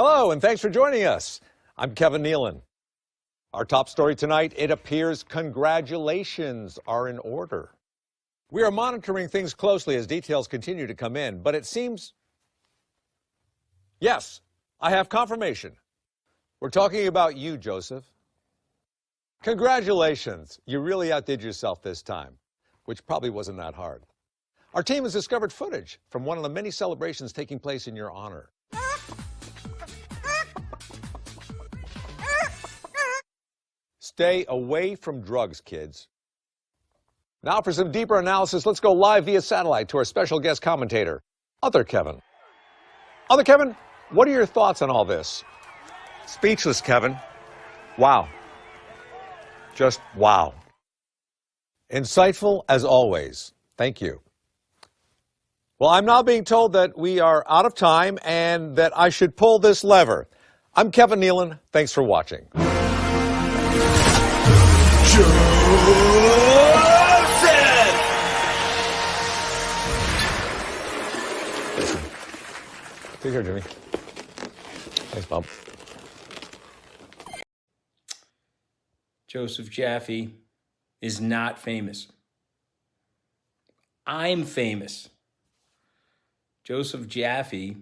Hello, and thanks for joining us. I'm Kevin Nealon. Our top story tonight, it appears congratulations are in order. We are monitoring things closely as details continue to come in, but it seems... Yes, I have confirmation. We're talking about you, Joseph. Congratulations. You really outdid yourself this time, which probably wasn't that hard. Our team has discovered footage from one of the many celebrations taking place in your honor. Stay away from drugs, kids. Now for some deeper analysis, let's go live via satellite to our special guest commentator, Other Kevin. Other Kevin, what are your thoughts on all this? Speechless, Kevin. Wow. Just wow. Insightful as always. Thank you. Well, I'm now being told that we are out of time and that I should pull this lever. I'm Kevin Nealon. Thanks for watching. Take care, Jimmy. Thanks, Bob. Joseph Jaffe is not famous. I'm famous. Joseph Jaffe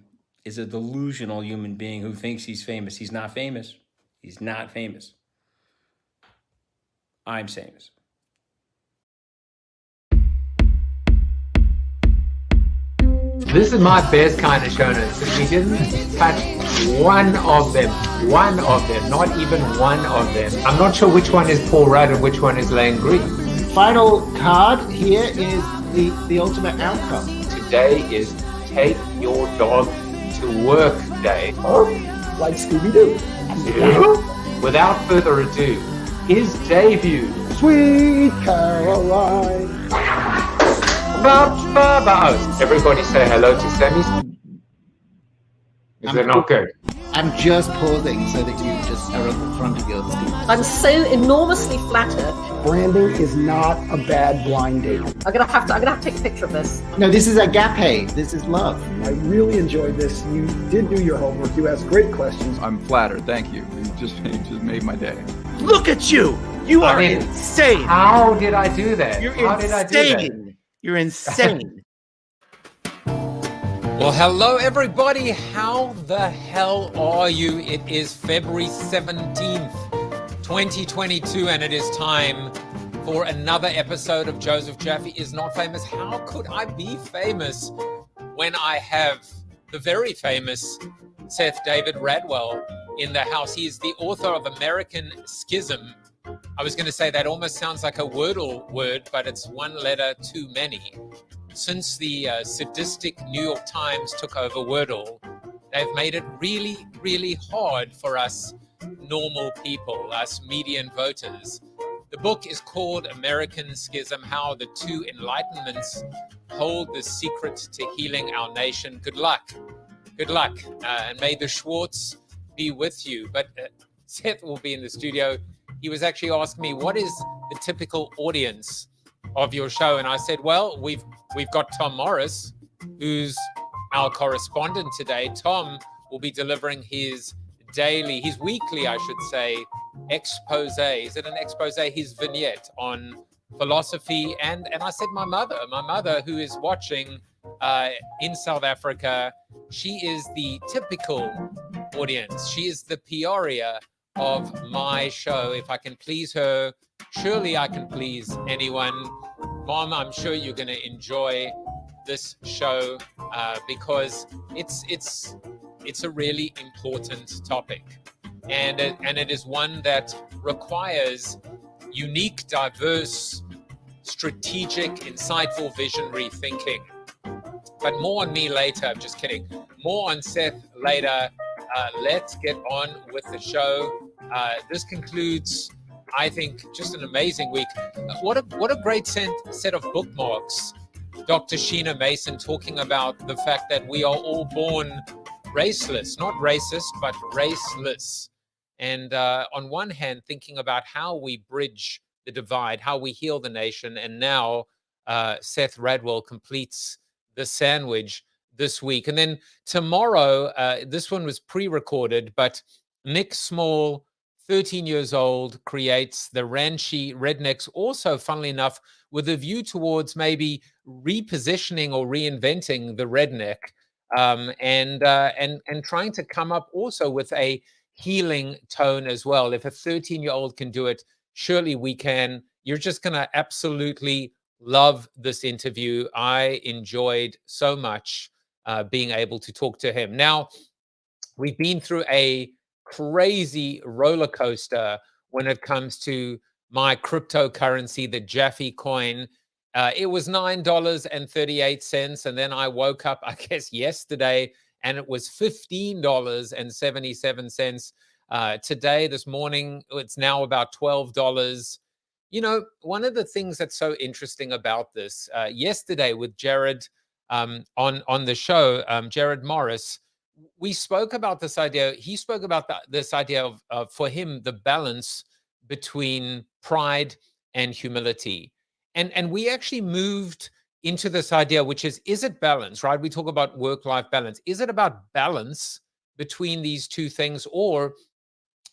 is a delusional human being who thinks he's famous. He's not famous. He's not famous. I'm famous. This is my best kind of show notes. We didn't touch one of them, not even one of them. I'm not sure which one is Paul Rudd and which one is Lane Green. Final card here is the ultimate outcome. Today is Take Your Dog to Work Day. Oh, like Scooby-Doo. Without further ado, his debut. Sweet Caroline. Everybody say hello to Sammy. Is it not good? I'm just pausing so that you just are at the front of your screen. I'm so enormously flattered. Branding is not a bad blind date. I'm gonna have to take a picture of this. No, this is agape. This is love. I really enjoyed this. You did do your homework. You asked great questions. I'm flattered. Thank you. You just made my day. Look at you! You are insane. How did I do that? You're How insane. did I do that? You're insane. Well, hello everybody. How the hell are you? It is February 17th, 2022, and it is time for another episode of Joseph Jaffe is Not Famous. How could I be famous when I have the very famous Seth David Radwell in the house? He is the author of American Schism. I was going to say that almost sounds like a Wordle word, but it's one letter too many. Since the sadistic New York Times took over Wordle, they've made it really, really hard for us normal people, us median voters. The book is called American Schism, How the Two Enlightenments Hold the Secret to Healing Our Nation. Good luck. Good luck. And may the Schwartz be with you. But Seth will be in the studio. He was actually asking me, what is the typical audience of your show? And I said, well, we've got Tom Morris, who's our correspondent today. Tom will be delivering his weekly, I should say, expose. Is it an expose? His vignette on philosophy. And I said, my mother, who is watching in South Africa, she is the typical audience. She is the Peoria of my show. If I can please her, surely I can please anyone. Mom, I'm sure you're going to enjoy this show because it's a really important topic, and it is one that requires unique, diverse, strategic, insightful, visionary thinking. But more on me later. I'm just kidding. More on Seth later. Let's get on with the show. This concludes, I think, just an amazing week. What a great set of bookmarks. Dr. Sheena Mason talking about the fact that we are all born raceless, not racist, but raceless. And on one hand, thinking about how we bridge the divide, how we heal the nation. And now Seth Radwell completes the sandwich this week. And then tomorrow, this one was pre-recorded, but Nick Small, 13 years old, creates the Ranchy Rednecks, also, funnily enough, with a view towards maybe repositioning or reinventing the redneck, and trying to come up also with a healing tone as well. If a 13-year-old can do it, surely we can. You're just going to absolutely love this interview. I enjoyed so much being able to talk to him. Now, we've been through a crazy roller coaster when it comes to my cryptocurrency, the Jaffe coin. It was $9.38, and then I woke up, I guess, yesterday, and it was $15.77. Today, this morning, it's now about $12. You know, one of the things that's so interesting about this, yesterday with Jared on the show, Jared Morris, we spoke about this idea. He spoke about this idea of, for him, the balance between pride and humility. And we actually moved into this idea, which is it balance, right? We talk about work-life balance. Is it about balance between these two things? Or,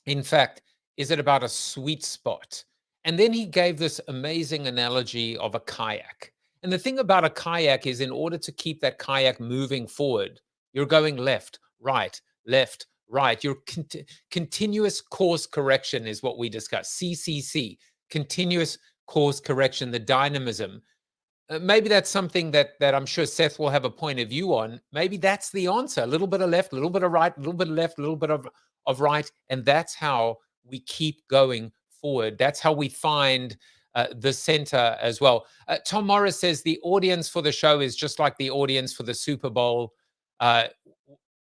in fact, is it about a sweet spot? And then he gave this amazing analogy of a kayak. And the thing about a kayak is, in order to keep that kayak moving forward, you're going left, right, left, right. Your continuous course correction is what we discussed. CCC, continuous course correction, the dynamism. Maybe that's something that I'm sure Seth will have a point of view on. Maybe that's the answer. A little bit of left, a little bit of right, a little bit of left, a little bit of right. And that's how we keep going forward. That's how we find the center as well. Tom Morris says the audience for the show is just like the audience for the Super Bowl.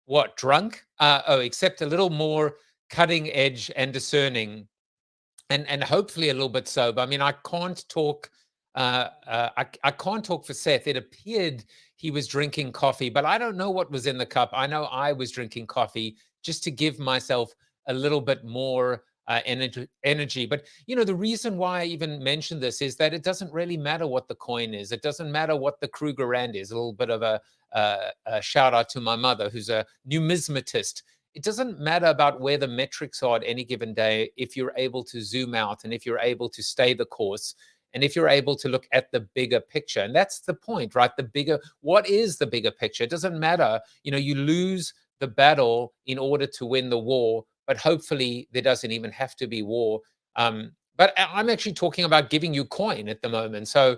What, drunk? Except a little more cutting edge and discerning, and hopefully a little bit sober. I mean, I can't talk. I can't talk for Seth. It appeared he was drinking coffee, but I don't know what was in the cup. I know I was drinking coffee just to give myself a little bit more energy. But, you know, the reason why I even mentioned this is that it doesn't really matter what the coin is. It doesn't matter what the Krugerrand is. A little bit of a shout out to my mother, who's a numismatist. It doesn't matter about where the metrics are at any given day if you're able to zoom out and if you're able to stay the course and if you're able to look at the bigger picture. And that's the point, right? What is the bigger picture? It doesn't matter. You know, you lose the battle in order to win the war, but hopefully there doesn't even have to be war. But I'm actually talking about giving you coin at the moment. So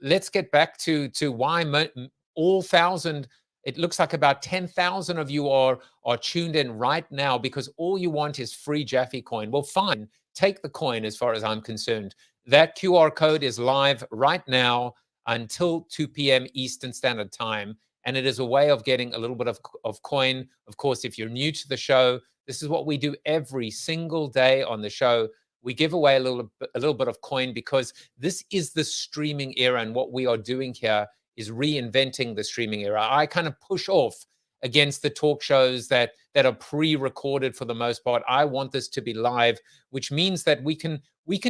let's get back to why all thousand. It looks like about 10,000 of you are tuned in right now because all you want is free Jaffe coin. Well, fine, take the coin as far as I'm concerned. That QR code is live right now until 2 p.m. Eastern Standard Time, and it is a way of getting a little bit of coin. Of course, if you're new to the show, this is what we do every single day on the show. We give away a little bit of coin because this is the streaming era, and what we are doing here is reinventing the streaming era. I kind of push off against the talk shows that are pre-recorded for the most part. I want this to be live, which means that we can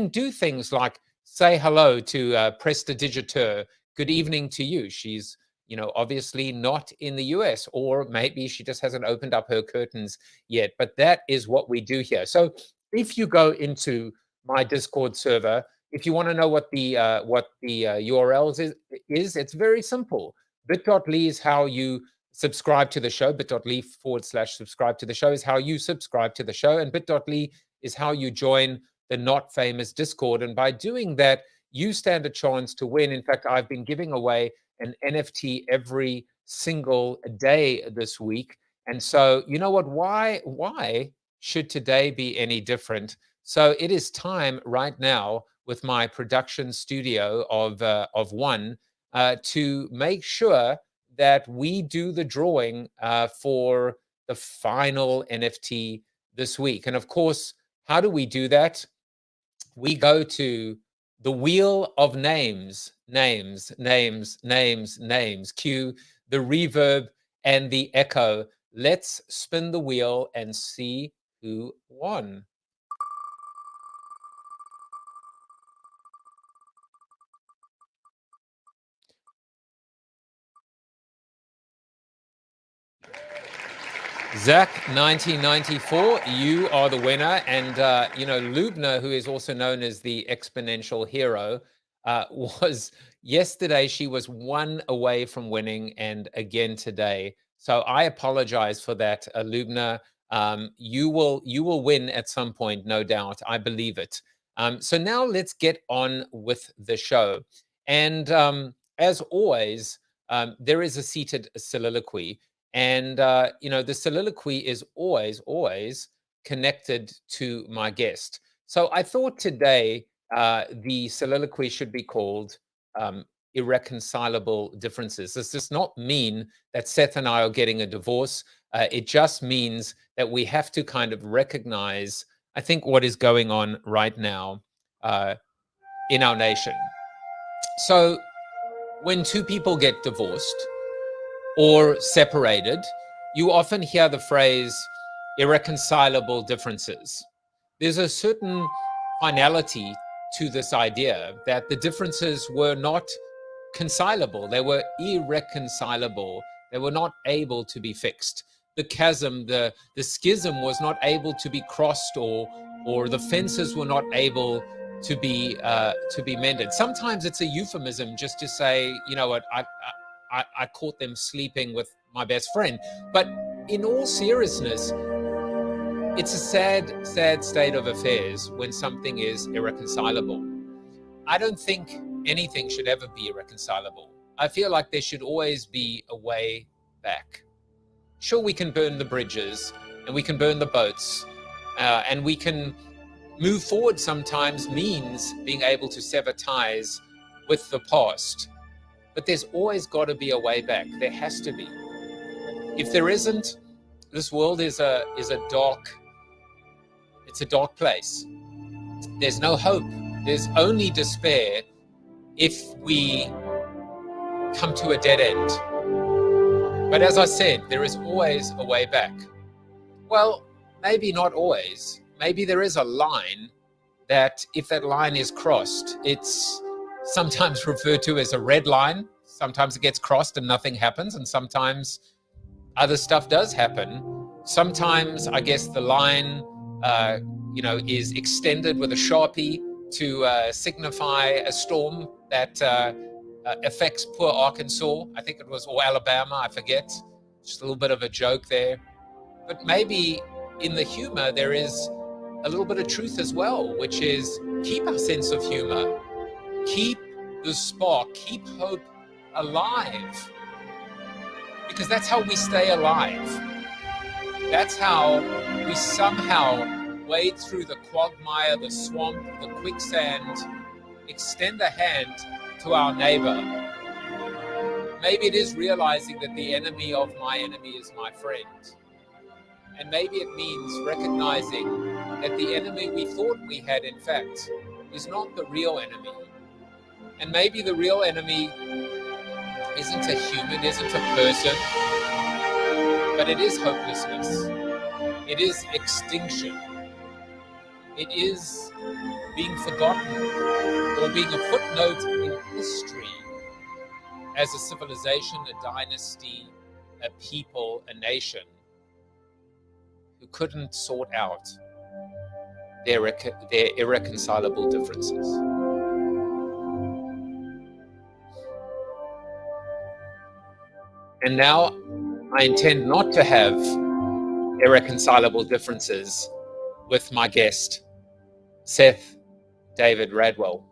do things like say hello to Prestidigitateur. Good evening to you. She's, you know, obviously not in the US, or maybe she just hasn't opened up her curtains yet. But that is what we do here. So if you go into my Discord server, if you want to know what the URL is, it's very simple. Bit.ly is how you subscribe to the show. Bit.ly/subscribe to the show is how you subscribe to the show. And bit.ly is how you join the Not Famous Discord. And by doing that, you stand a chance to win. In fact, I've been giving away an NFT every single day this week. And so, you know what? Why should today be any different? So it is time right now with my production studio of one to make sure that we do the drawing for the final NFT this week. And of course, how do we do that? We go to the wheel of names. Cue the reverb and the echo. Let's spin the wheel and see who won. Zach, 1994, you are the winner. And, Lubna, who is also known as the exponential hero, was yesterday, she was one away from winning, and again today. So I apologize for that, Lubna. You will win at some point, no doubt. I believe it. So now let's get on with the show. And as always, there is a seated soliloquy. And, the soliloquy is always connected to my guest. So I thought today the soliloquy should be called Irreconcilable Differences. This does not mean that Seth and I are getting a divorce. It just means that we have to kind of recognize, I think, what is going on right now in our nation. So when two people get divorced or separated, you often hear the phrase irreconcilable differences. There's a certain finality to this idea that the differences were not concilable, they were irreconcilable, they were not able to be fixed. The chasm, the schism was not able to be crossed, or the fences were not able to be mended. Sometimes it's a euphemism just to say, you know what, I caught them sleeping with my best friend. But in all seriousness, it's a sad, sad state of affairs when something is irreconcilable. I don't think anything should ever be irreconcilable. I feel like there should always be a way back. Sure, we can burn the bridges and we can burn the boats and we can move forward. Sometimes means being able to sever ties with the past. But there's always got to be a way back. There has to be. If there isn't, this world is a dark place. There's no hope. There's only despair if we come to a dead end. But as I said, there is always a way back. Well, maybe not always. Maybe there is a line that if that line is crossed, it's sometimes referred to as a red line. Sometimes it gets crossed and nothing happens, and sometimes other stuff does happen. Sometimes, I guess, the line, is extended with a Sharpie to signify a storm that affects poor Arkansas. I think it was, or Alabama, I forget. Just a little bit of a joke there. But maybe in the humor, there is a little bit of truth as well, which is keep our sense of humor, keep the spark, keep hope alive, because that's how we stay alive. That's how we somehow wade through the quagmire, the swamp, the quicksand, extend a hand to our neighbor. Maybe it is realizing that the enemy of my enemy is my friend. And maybe it means recognizing that the enemy we thought we had, in fact, is not the real enemy. And maybe the real enemy isn't a human, isn't a person, but it is hopelessness. It is extinction. It is being forgotten or being a footnote in history as a civilization, a dynasty, a people, a nation who couldn't sort out their irreconcilable differences. And now I intend not to have irreconcilable differences with my guest, Seth David Radwell.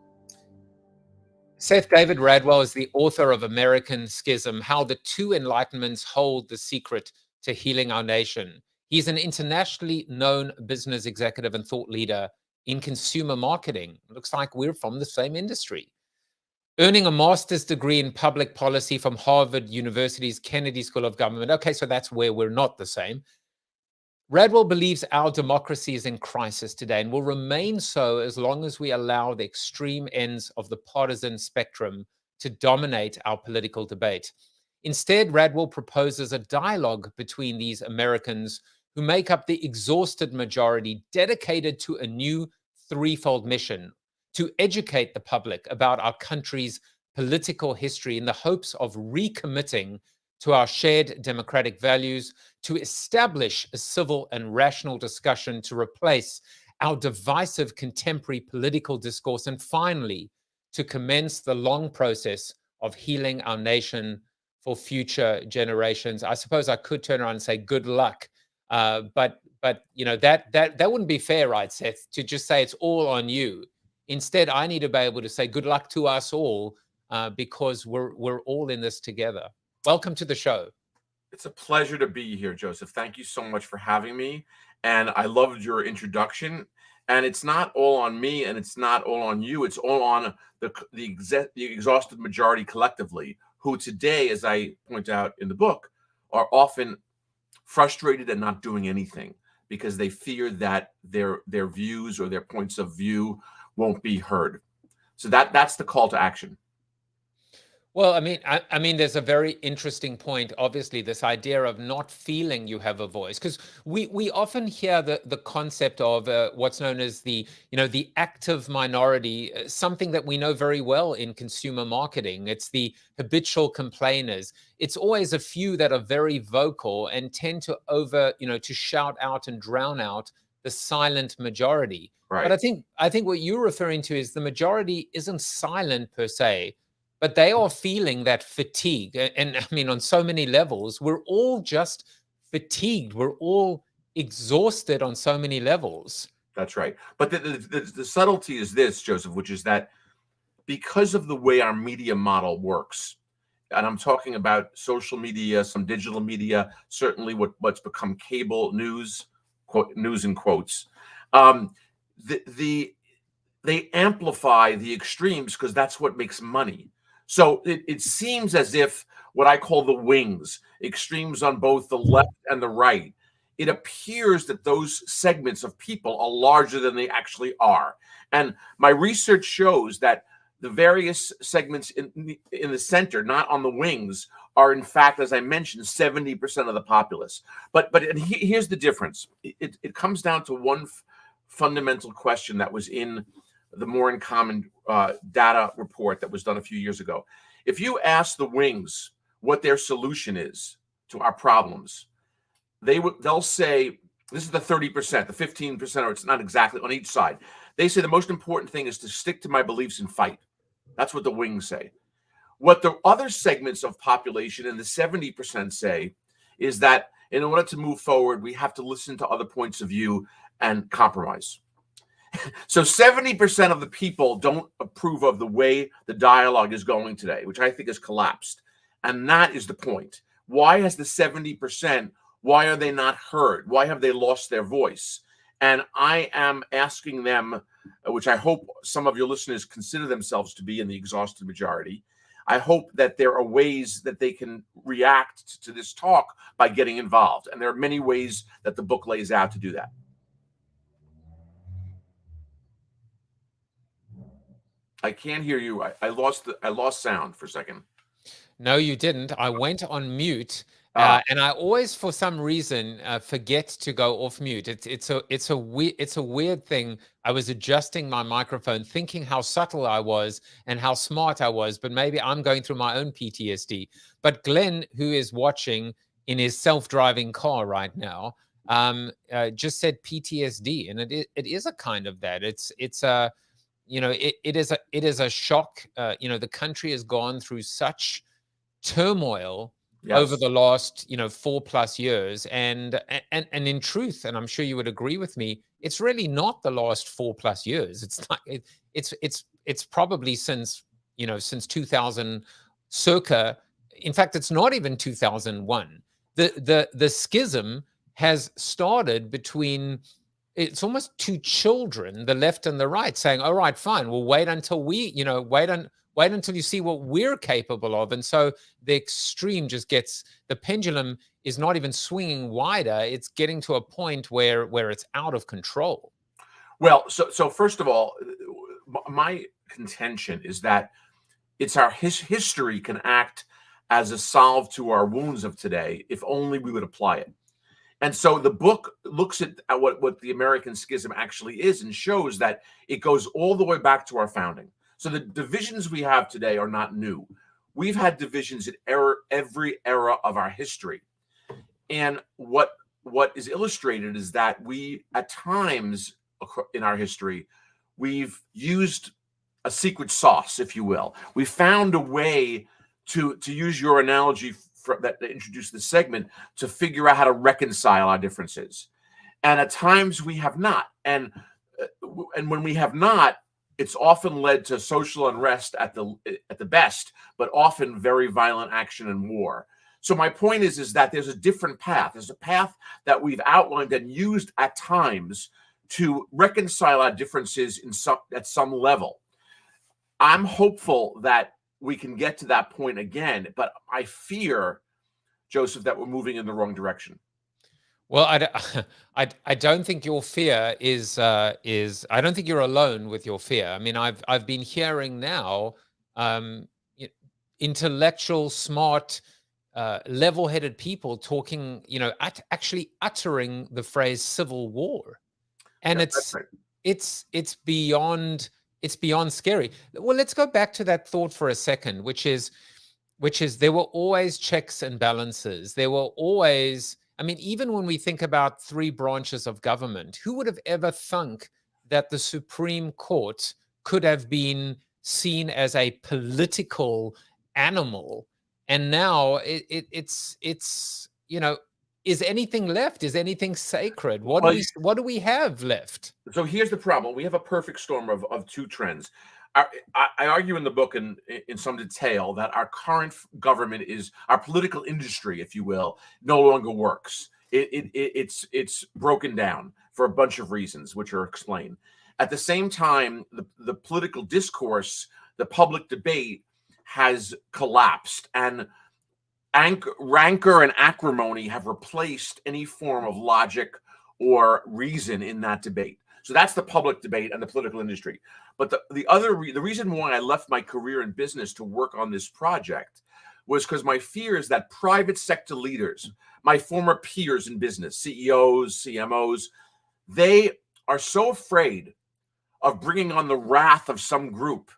Seth David Radwell is the author of American Schism, How the Two Enlightenments Hold the Secret to Healing Our Nation. He's an internationally known business executive and thought leader in consumer marketing. Looks like we're from the same industry. Earning a master's degree in public policy from Harvard University's Kennedy School of Government. Okay, so that's where we're not the same. Radwell believes our democracy is in crisis today and will remain so as long as we allow the extreme ends of the partisan spectrum to dominate our political debate. Instead, Radwell proposes a dialogue between these Americans who make up the exhausted majority, dedicated to a new threefold mission: to educate the public about our country's political history in the hopes of recommitting to our shared democratic values, to establish a civil and rational discussion to replace our divisive contemporary political discourse, and finally, to commence the long process of healing our nation for future generations. I suppose I could turn around and say good luck, but you know that wouldn't be fair, right, Seth? To just say it's all on you. Instead, I need to be able to say good luck to us all, because we're all in this together. Welcome to the show. It's a pleasure to be here, Joseph. Thank you so much for having me. And I loved your introduction. And it's not all on me, and it's not all on you. It's all on the exhausted majority collectively, who today, as I point out in the book, are often frustrated and not doing anything because they fear that their views or their points of view won't be heard. So that's the call to action. Well, I mean, there's a very interesting point. Obviously, this idea of not feeling you have a voice, because we often hear the concept of what's known as the active minority, something that we know very well in consumer marketing. It's the habitual complainers. It's always a few that are very vocal and tend to to shout out and drown out the silent majority. Right. But I think what you're referring to is the majority isn't silent per se, but they are feeling that fatigue. And I mean, on so many levels, we're all just fatigued. We're all exhausted on so many levels. That's right. But the subtlety is this, Joseph, which is that because of the way our media model works, and I'm talking about social media, some digital media, certainly what's become cable news, news in quotes, they amplify the extremes because that's what makes money. So it seems as if what I call the wings, extremes on both the left and the right, it appears that those segments of people are larger than they actually are. And my research shows that the various segments in the center, not on the wings, are in fact, as I mentioned, 70% of the populace. But here's the difference. It comes down to one fundamental question that was in the More in Common data report that was done a few years ago. If you ask the wings what their solution is to our problems, they'll say, this is the 30%, the 15%, or it's not exactly on each side. They say the most important thing is to stick to my beliefs and fight. That's what the wings say. What the other segments of population in the 70% say is that in order to move forward, we have to listen to other points of view and compromise. So 70% of the people don't approve of the way the dialogue is going today, which I think has collapsed. And that is the point. Why has the 70%, why are they not heard? Why have they lost their voice? And I am asking them, which I hope some of your listeners consider themselves to be in the exhausted majority, I hope that there are ways that they can react to this talk by getting involved. And there are many ways that the book lays out to do that. I can't hear you. I lost sound for a second. No, you didn't. I went on mute, and I always, for some reason, forget to go off mute. It's a weird thing. I was adjusting my microphone, thinking how subtle I was and how smart I was, but maybe I'm going through my own PTSD. But Glenn, who is watching in his self-driving car right now, just said PTSD, and it is a kind of that. It's a it is a shock. The country has gone through such turmoil over the last 4+ years, and in truth, and I'm sure you would agree with me, it's really not the last 4+ years. It's like it's probably since 2000 circa. In fact, it's not even 2001. The schism has started between, it's almost two children, the left and the right, saying, all right, fine, we'll wait until wait until you see what we're capable of. And so the extreme just gets, the pendulum is not even swinging wider. It's getting to a point where it's out of control. Well, so first of all, my contention is that it's our history can act as a salve to our wounds of today, if only we would apply it. And so the book looks at what the American Schism actually is and shows that it goes all the way back to our founding. So the divisions we have today are not new. we've had divisions at every era of our history. And what is illustrated is that we, at times in our history, we've used a secret sauce, if you will. We found a way to use your analogy that introduced this segment, to figure out how to reconcile our differences. And at times we have not. And when we have not, it's often led to social unrest at the best, but often very violent action and war. So my point is that there's a different path. There's a path that we've outlined and used at times to reconcile our differences at some level. I'm hopeful that we can get to that point again, but I fear, Joseph, that we're moving in the wrong direction. Well, I don't think your fear is I don't think you're alone with your fear. I mean, I've been hearing now intellectual, smart, level-headed people talking, actually uttering the phrase civil war, and it's beyond scary. Well, let's go back to that thought for a second, which is there were always checks and balances. There were always, I mean, even when we think about three branches of government, who would have ever thunk that the Supreme Court could have been seen as a political animal? And now it's is anything left? Is anything sacred? What do we have left? So here's the problem. We have a perfect storm of two trends. I argue in the book in some detail that our current government our political industry, if you will, no longer works. It's broken down for a bunch of reasons, which are explained. At the same time, the political discourse, the public debate has collapsed, and rancor and acrimony have replaced any form of logic or reason in that debate. So that's the public debate and the political industry. But the reason why I left my career in business to work on this project was because my fear is that private sector leaders, my former peers in business, CEOs, CMOs, they are so afraid of bringing on the wrath of some group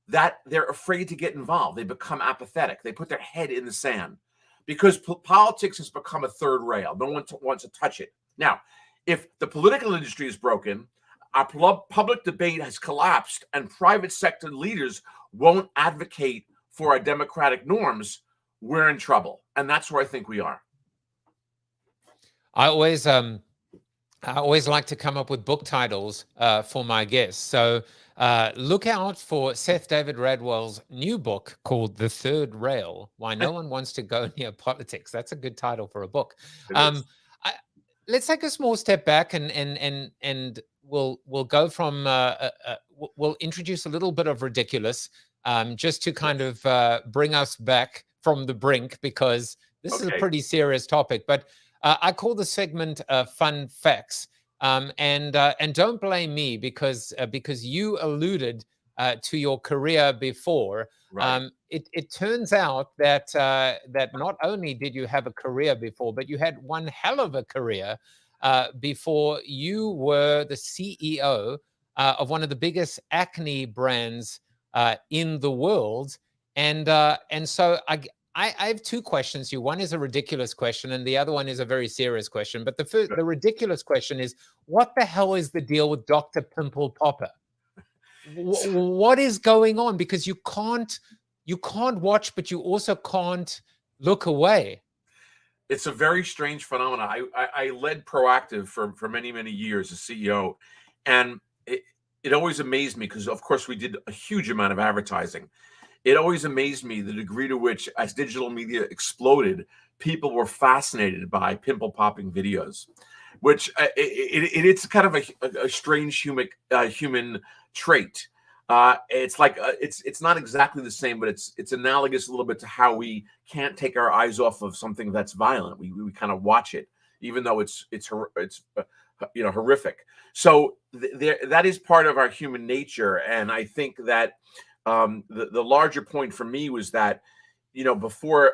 that they're afraid to get involved. They become apathetic. They put their head in the sand because politics has become a third rail. No one wants to touch it. Now, if the political industry is broken, our public debate has collapsed, and private sector leaders won't advocate for our democratic norms, we're in trouble. And that's where I think we are. I always like to come up with book titles for my guests. So look out for Seth David Radwell's new book called The Third Rail, Why No One Wants to Go Near Politics. That's a good title for a book. Let's take a small step back and we'll go from we'll introduce a little bit of ridiculous just to kind of bring us back from the brink, because this is a pretty serious topic. But I call the segment Fun Facts. And don't blame me because you alluded to your career before. Right. It turns out that not only did you have a career before, but you had one hell of a career before you were the CEO of one of the biggest acne brands in the world. And so I have two questions here. One is a ridiculous question, and the other one is a very serious question. But the ridiculous question is, what the hell is the deal with Dr. Pimple Popper? What is going on? Because you can't watch, but you also can't look away. It's a very strange phenomenon. I led Proactive for many, many years as CEO, and it always amazed me because, of course, we did a huge amount of advertising. It always amazed me the degree to which, as digital media exploded, people were fascinated by pimple popping videos, which it's kind of a strange human trait. It's like it's not exactly the same, but it's analogous a little bit to how we can't take our eyes off of something that's violent. We kind of watch it, even though it's horrific. So that is part of our human nature, and I think that. The larger point for me was that, before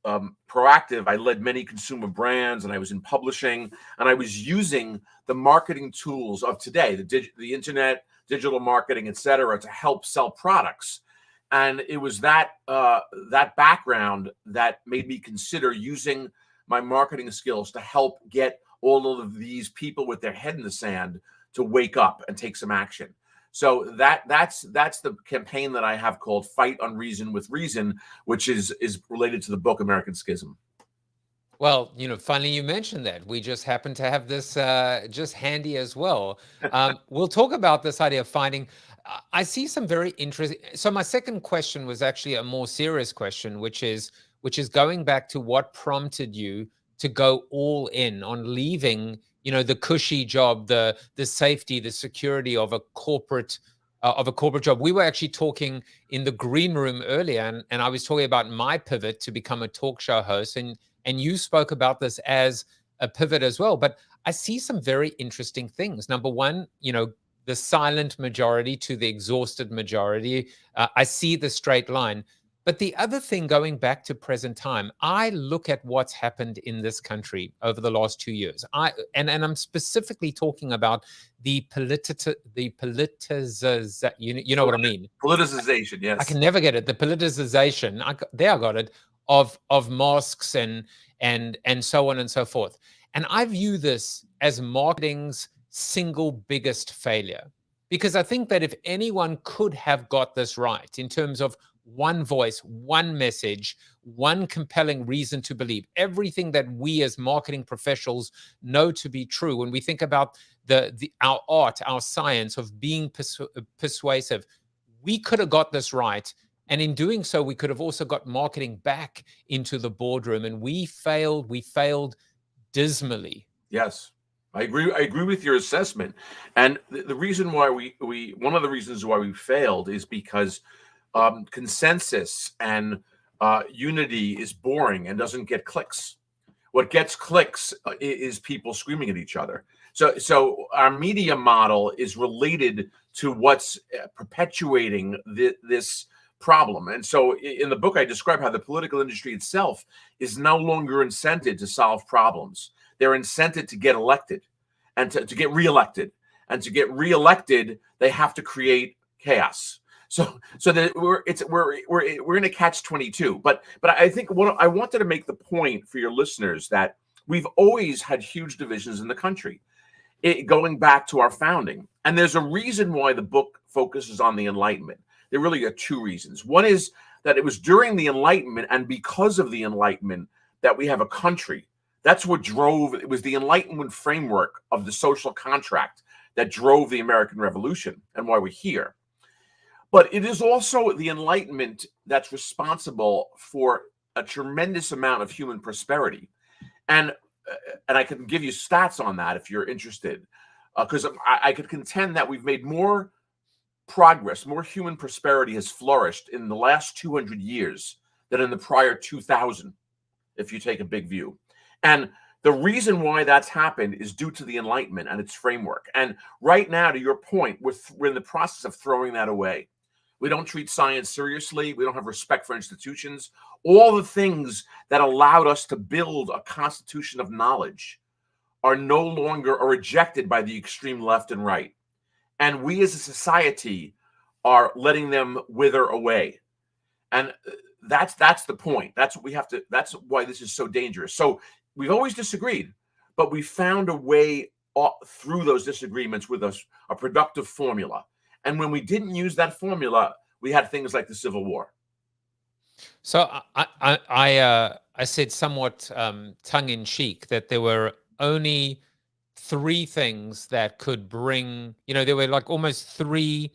Proactive, I led many consumer brands, and I was in publishing, and I was using the marketing tools of today, the internet, digital marketing, et cetera, to help sell products. And it was that that background that made me consider using my marketing skills to help get all of these people with their head in the sand to wake up and take some action. So that's the campaign that I have called Fight Unreason with Reason, which is related to the book American Schism. Well, funny you mentioned that. We just happen to have this just handy as well. We'll talk about this idea of finding. I see some very interesting. So my second question was actually a more serious question, which is going back to what prompted you to go all in on leaving, the cushy job, the safety, the security of a corporate job. We were actually talking in the green room earlier, and I was talking about my pivot to become a talk show host, and you spoke about this as a pivot as well. But I see some very interesting things. Number one, the silent majority to the exhausted majority. I see the straight line. But the other thing, going back to present time, I look at what's happened in this country over the last 2 years. And I'm specifically talking about the you know what I mean? Politicization, yes. I can never get it. The politicization, I got it, of masks and so on and so forth. And I view this as marketing's single biggest failure, because I think that if anyone could have got this right in terms of one voice, one message, one compelling reason to believe, everything that we as marketing professionals know to be true, when we think about our art, our science of being persuasive, we could have got this right. And in doing so, we could have also got marketing back into the boardroom, and we failed dismally. Yes, I agree with your assessment. And the reason why one of the reasons why we failed is because consensus and unity is boring and doesn't get clicks. What gets clicks is people screaming at each other. So our media model is related to what's perpetuating this problem. And so in the book, I describe how the political industry itself is no longer incented to solve problems. They're incented to get elected and to get reelected. And to get reelected, they have to create chaos. So that we're in a catch-22. But I think I wanted to make the point for your listeners that we've always had huge divisions in the country, going back to our founding. And there's a reason why the book focuses on the Enlightenment. There really are two reasons. One is that it was during the Enlightenment and because of the Enlightenment that we have a country. That's what drove, it was the Enlightenment framework of the social contract that drove the American Revolution and why we're here. But it is also the Enlightenment that's responsible for a tremendous amount of human prosperity. And I can give you stats on that if you're interested, because I could contend that we've made more progress, more human prosperity has flourished in the last 200 years than in the prior 2000, if you take a big view. And the reason why that's happened is due to the Enlightenment and its framework. And right now, to your point, we're in the process of throwing that away. We don't treat science seriously. We don't have respect for institutions. All the things that allowed us to build a constitution of knowledge are no longer rejected by the extreme left and right. And we as a society are letting them wither away. And that's the point. That's what we have to, that's why this is so dangerous. So we've always disagreed, but we found a way through those disagreements with a productive formula. And when we didn't use that formula, we had things like the Civil War. So I said somewhat tongue-in-cheek that there were only three things that could bring, there were like almost three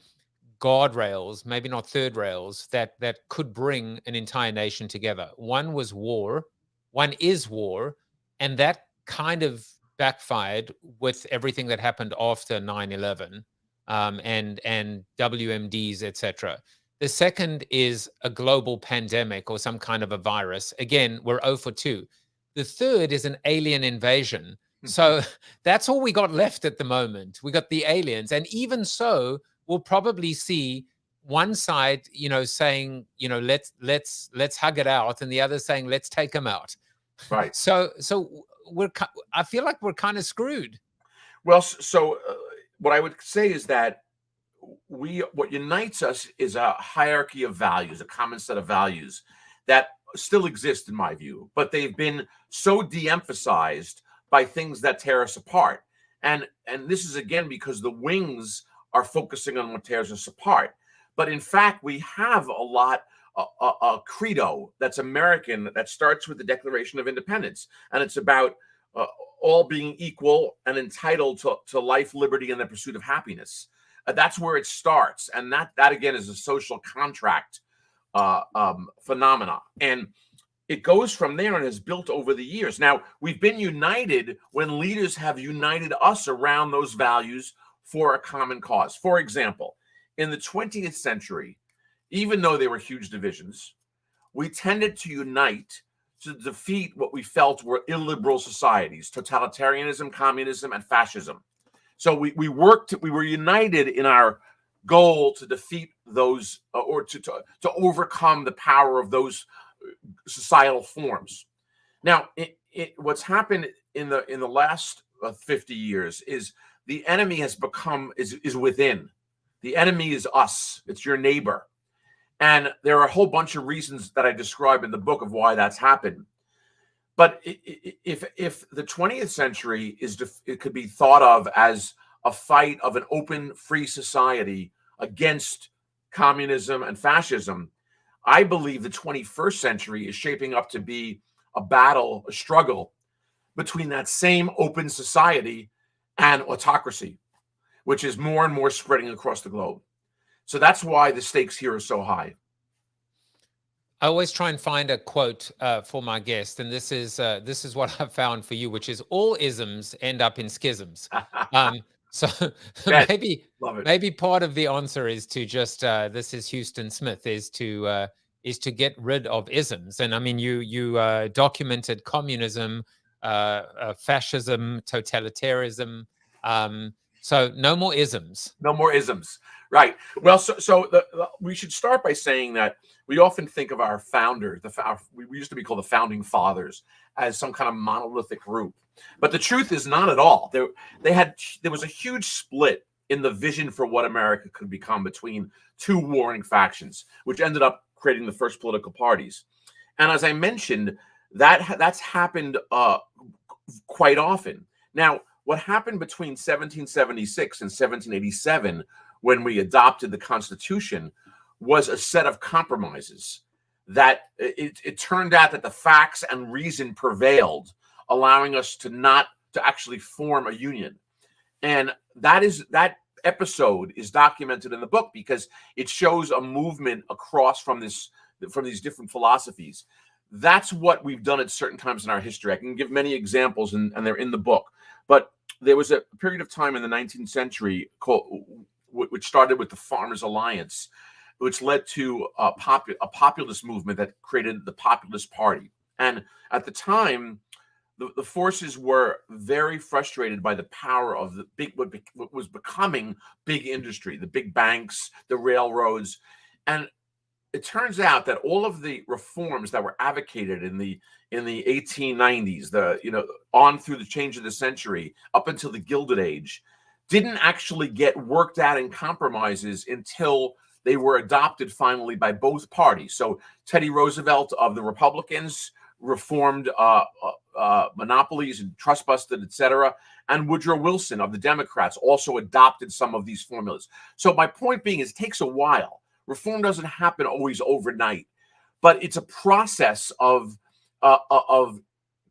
guardrails, maybe not third rails, that could bring an entire nation together. One was war, one is war, and that kind of backfired with everything that happened after 9/11. And WMDs, etc. The second is a global pandemic or some kind of a virus. Again, we're 0 for 2. The third is an alien invasion. So that's all we got left at the moment. We got the aliens. And even so, we'll probably see one side, saying, let's hug it out, and the other saying, let's take them out. Right. So I feel like we're kind of screwed. Well, so what I would say is that what unites us is a hierarchy of values, a common set of values that still exist in my view, but they've been so de-emphasized by things that tear us apart. And this is again because the wings are focusing on what tears us apart. But in fact, we have a credo that's American that starts with the Declaration of Independence, and it's about all being equal and entitled to life, liberty, and the pursuit of happiness. That's where it starts, and that again is a social contract phenomena, and it goes from there and has built over the years. Now, we've been united when leaders have united us around those values for a common cause. For example, in the 20th century, even though there were huge divisions, we tended to unite to defeat what we felt were illiberal societies, totalitarianism, communism, and fascism. So we were united in our goal to defeat those or to overcome the power of those societal forms. Now, what's happened in the last 50 years is the enemy has become is within. The enemy is us. It's your neighbor. And there are a whole bunch of reasons that I describe in the book of why that's happened. But if the 20th century it could be thought of as a fight of an open, free society against communism and fascism, I believe the 21st century is shaping up to be a battle, a struggle between that same open society and autocracy, which is more and more spreading across the globe. So that's why the stakes here are so high. I always try and find a quote for my guest, and this is what I've found for you, which is all isms end up in schisms. So maybe part of the answer is to just this is Houston Smith is to get rid of isms. And I mean, you documented communism, fascism, totalitarianism. So no more isms. No more isms. Right. Well, so we should start by saying that we often think of our founders, we used to be called the founding fathers, as some kind of monolithic group. But the truth is not at all. There was a huge split in the vision for what America could become between two warring factions, which ended up creating the first political parties. And as I mentioned, that's happened quite often. Now, what happened between 1776 and 1787, when we adopted the Constitution, was a set of compromises that it turned out that the facts and reason prevailed, allowing us to actually form a union. And that episode is documented in the book because it shows a movement across from these different philosophies. That's what we've done at certain times in our history. I can give many examples, and they're in the book. But there was a period of time in the 19th century which started with the Farmers Alliance, which led to a populist movement that created the Populist Party. And at the time, the forces were very frustrated by the power of what was becoming big industry, the big banks, the railroads. And it turns out that all of the reforms that were advocated in the 1890s, on through the change of the century up until the Gilded Age, didn't actually get worked out in compromises until they were adopted finally by both parties. So Teddy Roosevelt of the Republicans reformed monopolies and trust busted, etc. And Woodrow Wilson of the Democrats also adopted some of these formulas. So my point being is it takes a while. Reform doesn't happen always overnight, but it's a process of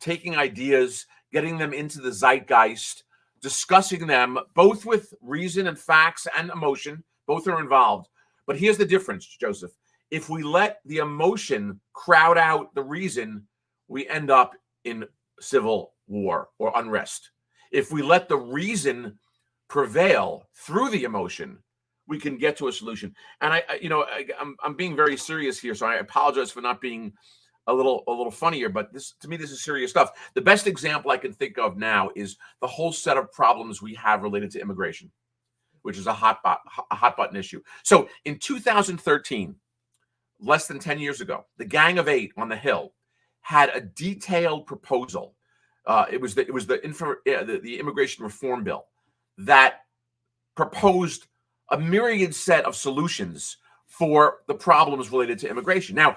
taking ideas, getting them into the zeitgeist, discussing them both with reason and facts and emotion. Both are involved. But here's the difference, Joseph. If we let the emotion crowd out the reason, we end up in civil war or unrest. If we let the reason prevail through the emotion, we can get to a solution. And I'm being very serious here, so I apologize for not being a little funnier, but to me this is serious stuff. The best example I can think of now is the whole set of problems we have related to immigration, which is a hot button issue. So in 2013, less than 10 years ago, the Gang of Eight on the Hill had a detailed proposal. It was the immigration reform bill that proposed a myriad set of solutions for the problems related to immigration. Now,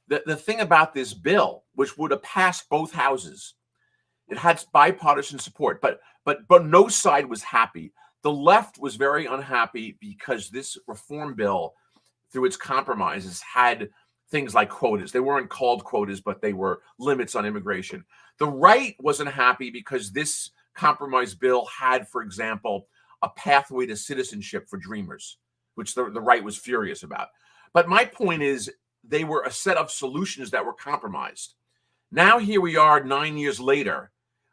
the thing about this bill, which would have passed both houses, it had bipartisan support, but no side was happy. The left was very unhappy because this reform bill, through its compromises, had things like quotas. They weren't called quotas, but they were limits on immigration. The right wasn't happy because this compromise bill had, for example, a pathway to citizenship for dreamers, which the right was furious about. But my point is, they were a set of solutions that were compromised. Now here we are 9 years later,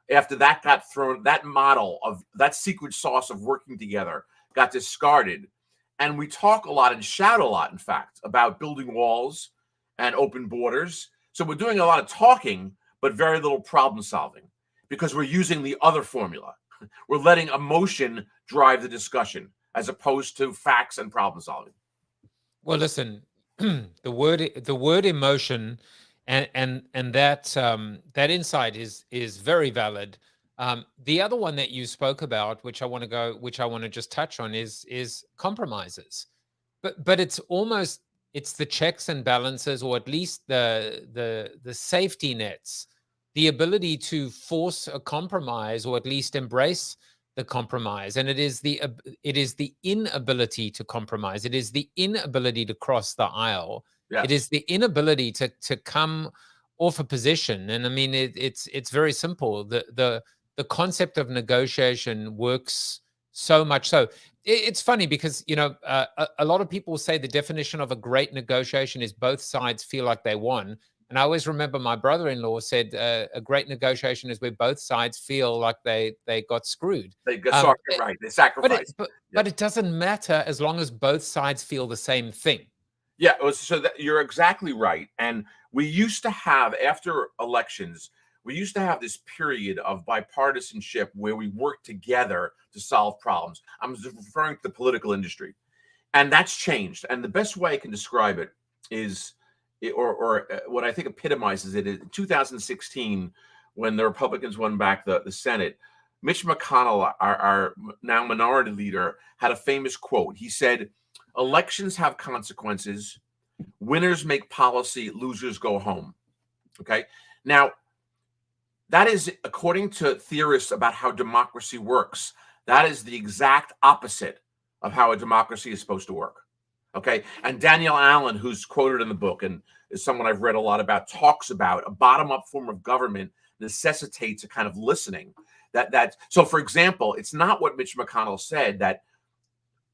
after that got thrown, that model of that secret sauce of working together got discarded. And we talk a lot and shout a lot, in fact, about building walls and open borders. So we're doing a lot of talking, but very little problem solving because we're using the other formula. We're letting emotion drive the discussion as opposed to facts and problem solving. Well, listen, the word emotion and that insight is very valid. The other one that you spoke about, which I want to just touch on, is compromises. But it's the checks and balances, or at least the safety nets, the ability to force a compromise or at least embrace the compromise. And it is the inability to compromise. It is the inability to cross the aisle. Yes. It is the inability to come off a position. And I mean, it's very simple. The concept of negotiation works so much so. It's funny because, a lot of people say the definition of a great negotiation is both sides feel like they won. And I always remember my brother-in-law said a great negotiation is where both sides feel like they got screwed. They got right. They sacrificed. But it doesn't matter as long as both sides feel the same thing. Yeah, so you're exactly right. And we used to have, after elections, we used to have this period of bipartisanship where we worked together to solve problems. I'm referring to the political industry. And that's changed. And the best way I can describe it is, or what I think epitomizes it, is 2016, when the Republicans won back the Senate, Mitch McConnell, our now minority leader, had a famous quote. He said, "Elections have consequences. Winners make policy, losers go home." Okay. Now, that is, according to theorists about how democracy works, that is the exact opposite of how a democracy is supposed to work. Okay. And Daniel Allen, who's quoted in the book and is someone I've read a lot about, talks about a bottom-up form of government necessitates a kind of listening. So, for example, it's not what Mitch McConnell said, that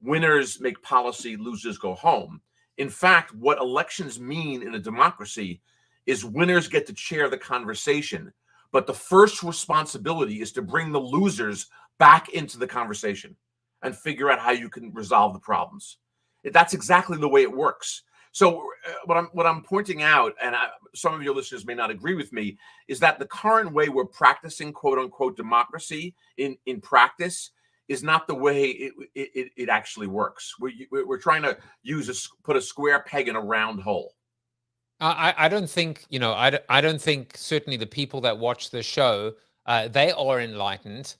winners make policy, losers go home. In fact, what elections mean in a democracy is winners get to chair the conversation, but the first responsibility is to bring the losers back into the conversation and figure out how you can resolve the problems. That's exactly the way it works. So what I'm pointing out, and some of your listeners may not agree with me, is that the current way we're practicing quote unquote democracy in practice is not the way it actually works. We're trying to put a square peg in a round hole. I don't think, I don't think certainly the people that watch the show, they are enlightened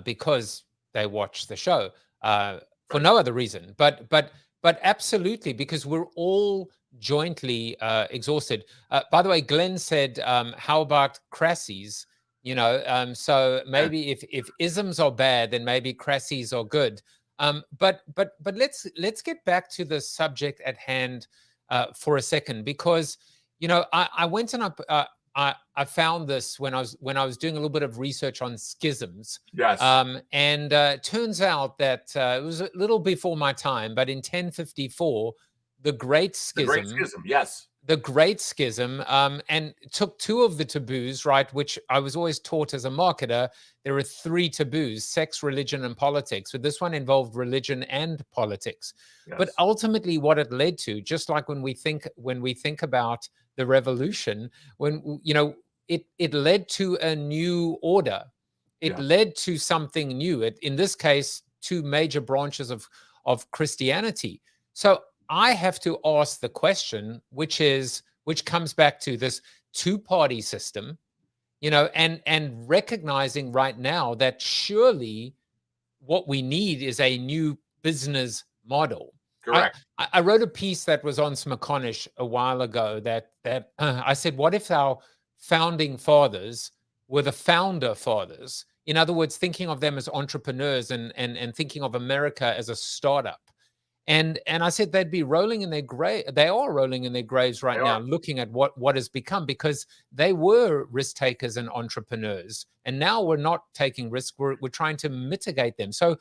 because they watch the show for no other reason. But absolutely, because we're all jointly exhausted. By the way, Glenn said, how about crassies? So maybe if isms are bad, then maybe crassies are good. But let's get back to the subject at hand for a second, because I went and I found this when I was doing a little bit of research on schisms. Yes. And turns out that it was a little before my time, but in 1054, the Great Schism. The Great Schism, yes. The Great Schism, and took two of the taboos, right, which I was always taught as a marketer. There are three taboos: sex, religion, and politics. But this one involved religion and politics. Yes. But ultimately, what it led to, just like when we think about the revolution, when it led to a new order. It led to something new. In this case, two major branches of Christianity. So I have to ask the question, which comes back to this two-party system, and recognizing right now that surely what we need is a new business model. Correct. I wrote a piece that was on Smuckonish a while ago that I said, what if our founding fathers were the founder fathers? In other words, thinking of them as entrepreneurs and thinking of America as a startup. And I said they'd be rolling in their grave. They are rolling in their graves right now, looking at what has become, because they were risk takers and entrepreneurs. And now we're not taking risks. We're trying to mitigate them. So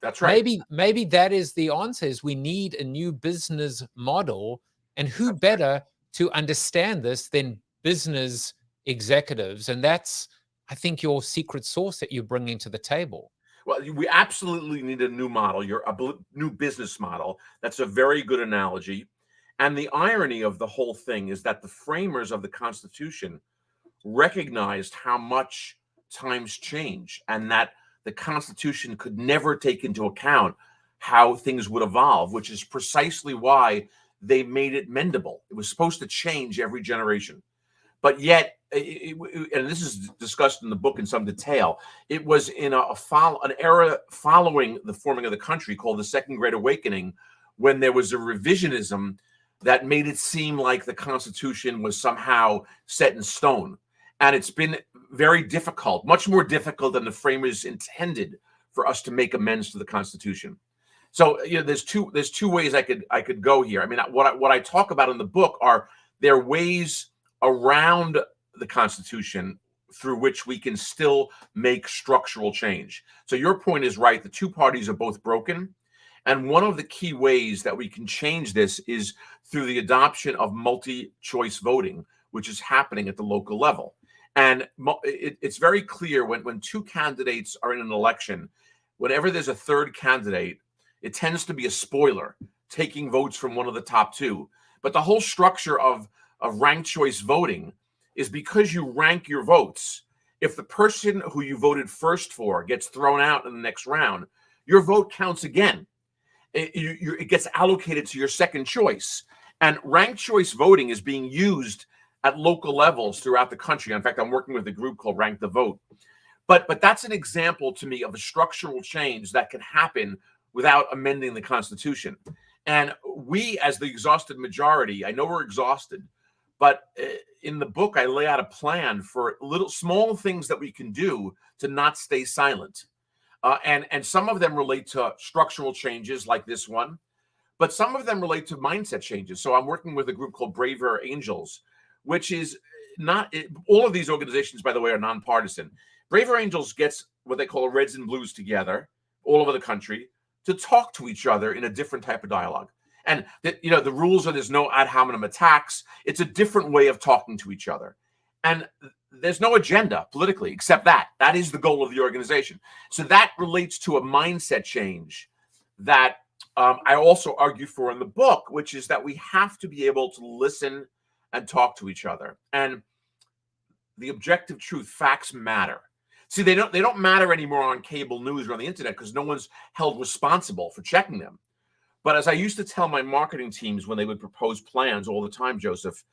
that's right. Maybe that is the answer, is we need a new business model. And who better to understand this than business executives? And that's, I think, your secret sauce that you're bringing to the table. Well, we absolutely need a new model. A new business model. That's a very good analogy. And the irony of the whole thing is that the framers of the Constitution recognized how much times change, and that the Constitution could never take into account how things would evolve, which is precisely why they made it mendable. It was supposed to change every generation. But yet, and this is discussed in the book in some detail, it was in an era following the forming of the country called the Second Great Awakening, when there was a revisionism that made it seem like the Constitution was somehow set in stone. And it's been very difficult, much more difficult than the framers intended, for us to make amends to the Constitution. So, there's two ways I could go here. I mean, what I talk about in the book are there ways around the Constitution through which we can still make structural change. So your point is right. The two parties are both broken. And one of the key ways that we can change this is through the adoption of multi-choice voting, which is happening at the local level. And it's very clear when two candidates are in an election, whenever there's a third candidate, it tends to be a spoiler, taking votes from one of the top two. But the whole structure of ranked choice voting is because you rank your votes. If the person who you voted first for gets thrown out in the next round, your vote counts again. It gets allocated to your second choice. And ranked choice voting is being used at local levels throughout the country. In fact, I'm working with a group called Rank the Vote. But that's an example to me of a structural change that can happen without amending the Constitution. And we, as the exhausted majority, I know we're exhausted, but in the book, I lay out a plan for little small things that we can do to not stay silent. And some of them relate to structural changes like this one, but some of them relate to mindset changes. So I'm working with a group called Braver Angels, which is not, all of these organizations, by the way, are nonpartisan. Braver Angels gets what they call Reds and Blues together all over the country to talk to each other in a different type of dialogue. And the rules are there's no ad hominem attacks. It's a different way of talking to each other. And there's no agenda politically except that. That is the goal of the organization. So that relates to a mindset change that I also argue for in the book, which is that we have to be able to listen and talk to each other. And the objective truth, facts matter. See, they don't matter anymore on cable news or on the internet because no one's held responsible for checking them. But as I used to tell my marketing teams when they would propose plans all the time, Joseph,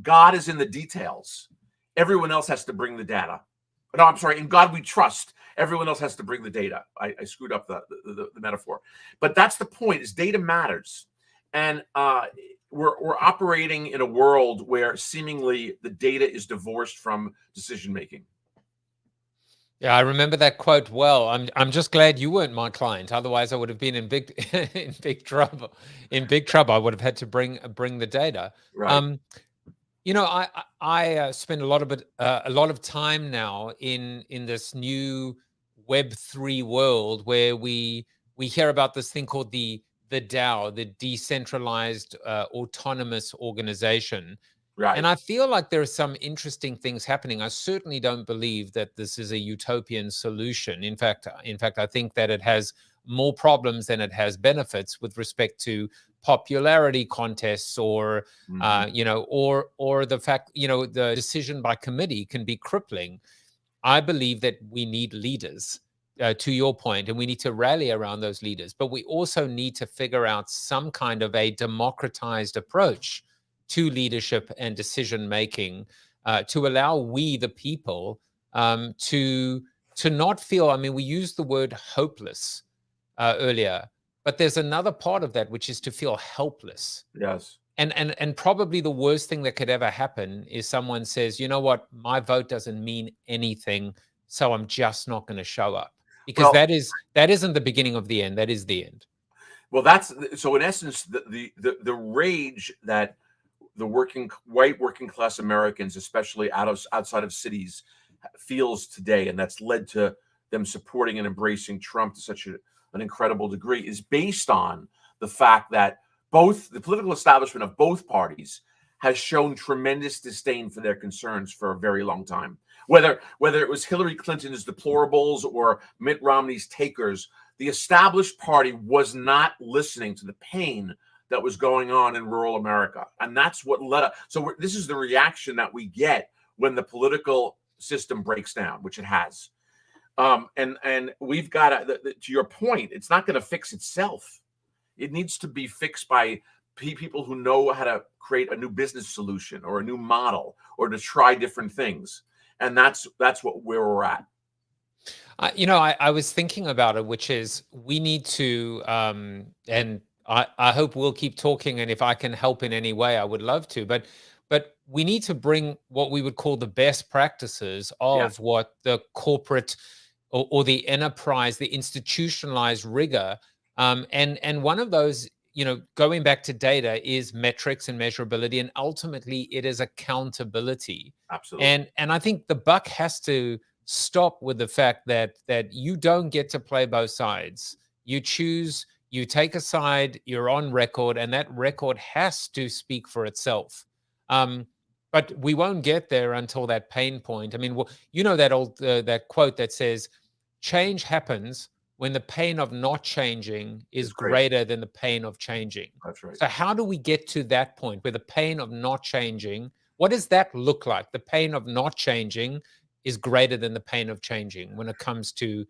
God is in the details. Everyone else has to bring the data. No, I'm sorry. In God we trust. Everyone else has to bring the data. I screwed up the metaphor. But that's the point, is data matters. And we're operating in a world where seemingly the data is divorced from decision making. Yeah, I remember that quote well. I'm just glad you weren't my client. Otherwise, I would have been in big trouble. In big trouble, I would have had to bring the data. Right. I spend a lot of time now in this new Web3 world where we hear about this thing called the DAO, the decentralized autonomous organization. Right. And I feel like there are some interesting things happening. I certainly don't believe that this is a utopian solution. In fact, I think that it has more problems than it has benefits with respect to popularity contests or, or the fact, the decision by committee can be crippling. I believe that we need leaders, to your point, and we need to rally around those leaders. But we also need to figure out some kind of a democratized approach to leadership and decision making, to allow we, the people, to not feel. I mean, we used the word hopeless earlier. but there's another part of that, which is to feel helpless. Yes. And probably the worst thing that could ever happen is someone says, you know what, my vote doesn't mean anything, so I'm just not going to show up. Because Well, that isn't the beginning of the end. That is the end. Well, that's so. In essence, the rage that the white working class Americans, especially outside of cities, feels today, and that's led to them supporting and embracing Trump to such an incredible degree, is based on the fact that both the political establishment of both parties has shown tremendous disdain for their concerns for a very long time. Whether it was Hillary Clinton's deplorables or Mitt Romney's takers, the established party was not listening to the pain that was going on in rural America. And that's what led up. So this is the reaction that we get when the political system breaks down, which it has. And we've got to your point, it's not going to fix itself. It needs to be fixed by people who know how to create a new business solution or a new model or to try different things. And that's where we're at. I was thinking about it, which is we need to, and I hope we'll keep talking. And if I can help in any way, I would love to. But we need to bring what we would call the best practices of what the corporate or the enterprise, the institutionalized rigor. And one of those, going back to data, is metrics and measurability, and ultimately it is accountability. Absolutely. And I think the buck has to stop with the fact that you don't get to play both sides. You choose, you take a side, you're on record, and that record has to speak for itself. But we won't get there until that pain point. I mean, that old that quote that says, "Change happens when the pain of not changing is greater than the pain of changing." That's right. So how do we get to that point where the pain of not changing, what does that look like? The pain of not changing is greater than the pain of changing when it comes to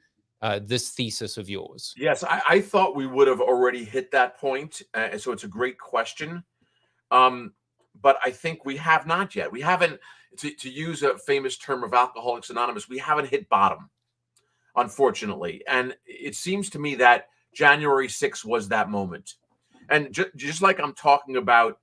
this thesis of yours. Yes, I thought we would have already hit that point. So it's a great question. But I think we have not yet. We haven't, to use a famous term of Alcoholics Anonymous, we haven't hit bottom, unfortunately. And it seems to me that January 6th was that moment. And just like I'm talking about